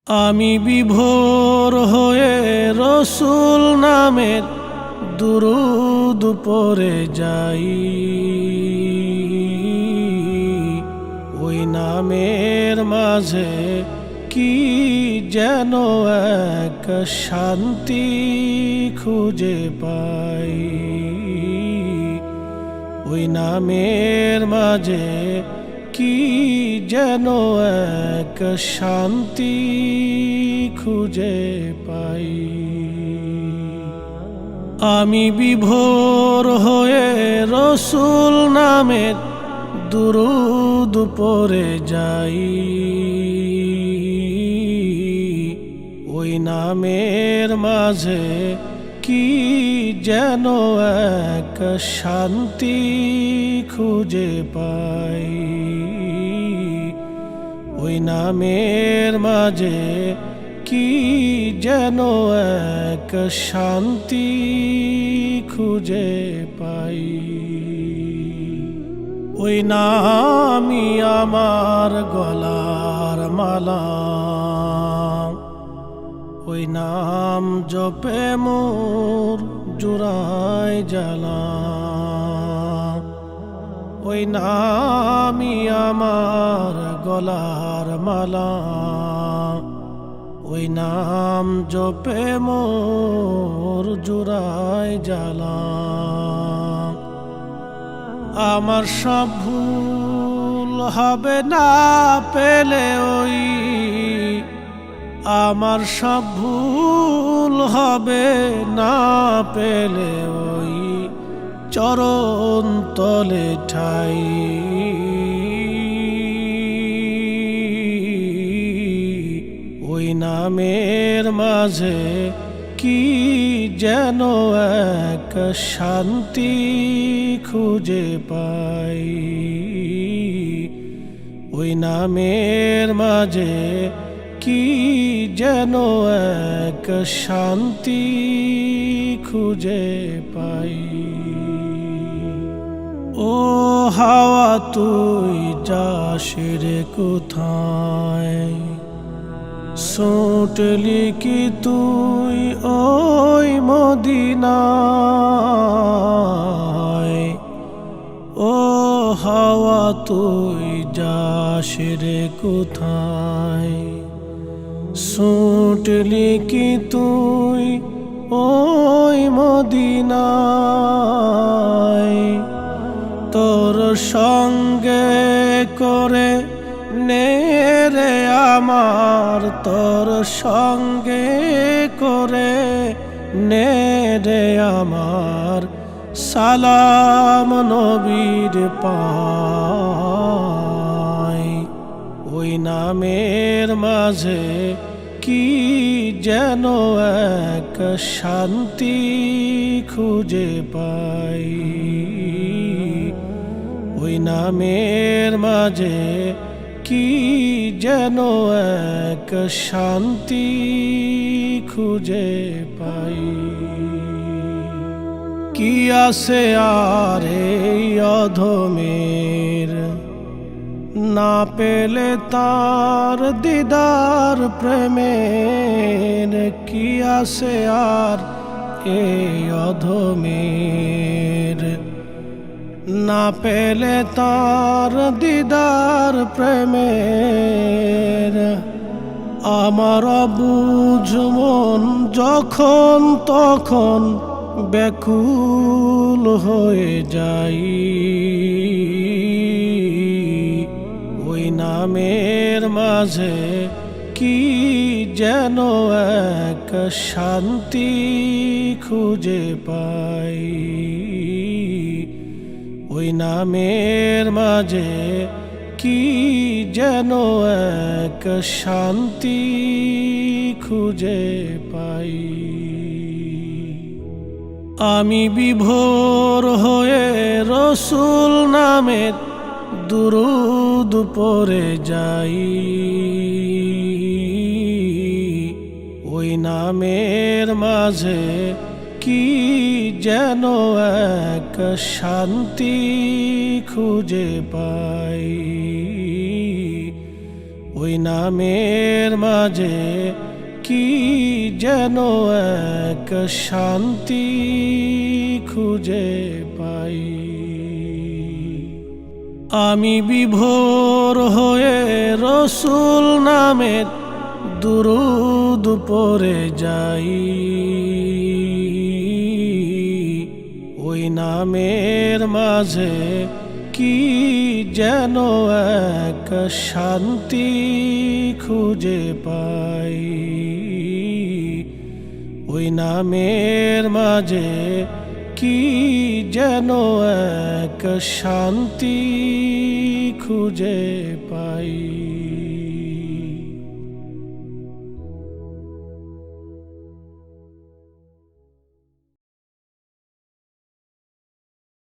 আমি বিভোর হয়ে রসুল নামের দুরূদ পড়ে যাই। ওই নামের মাঝে কি যেন এক শান্তি খুঁজে পাই। ওই নামের মাঝে কি যেন এক শান্তি খুঁজে পাই। আমি বিভোর হয়ে রসুল নামের দুরূদ পড়ে যাই। ওই নামের মাঝে কি যেন এক শান্তি খুঁজে পাই। ওই নামের মাঝে কি যেন এক শান্তি খুঁজে পাই। ওই নামই আমার গলার মালা, ওই নাম জপে মোর জুড়ায় জ্বালা। ওই নামই আমার গলার মালা, ওই নাম জপে মোর জুড়ায় জ্বালা। আমার সব ভুল হবে না পেলে ওই, আমার সব ভুল হবে না পেলে ওই চরণ তলে ঠাই। ওই নামের মাঝে কি যেন এক শান্তি খুঁজে পাই। ওই নামের মাঝে কি যেন এক শান্তি খুঁজে পাই। ও হাওয়া তুই যাস রে কোথায়, ছোটলি কি তুই ওই মদিনায়। ও হাওয়া তুই যাস রে কোথায়, ছোটলি কি তুই ওই মদিনায়। তোর সঙ্গে করে নে রে আমার, তোর সঙ্গে করে নে রে আমার সালাম নবীর পায়। ওই নামের মাঝে কি যেন এক শান্তি খুঁজে পাই। ওই নামের মাঝে কি যেন এক শান্তি খুঁজে পাই। কি আছে আর এই অধমের, না পেলে তার দিদার প্রেমের। কি আছে আর এই অধমের, না পেলে তার দিদার প্রেমের। আমার বুঝ মন যখন তখন ব্যাকুল হয়ে যাই। ওই নামের মাঝে কি যেন এক শান্তি খুঁজে পাই। ওই নামের মাঝে কি যেন এক শান্তি খুঁজে পাই। আমি বিভোর হয়ে রসুল নামের দুরূদ পড়ে যাই। ওই নামের মাঝে কি যেন এক শান্তি খুঁজে পাই। ওই নামের মাঝে কি যেন এক শান্তি খুঁজে পাই। আমি বিভোর হয়ে রসুল নামের দুরূদ পড়ে যাই। ওই নামের মাঝে কি যেন এক শান্তি খুঁজে পাই। ওই নামের মাঝে কি যেন এক শান্তি খুঁজে পাই।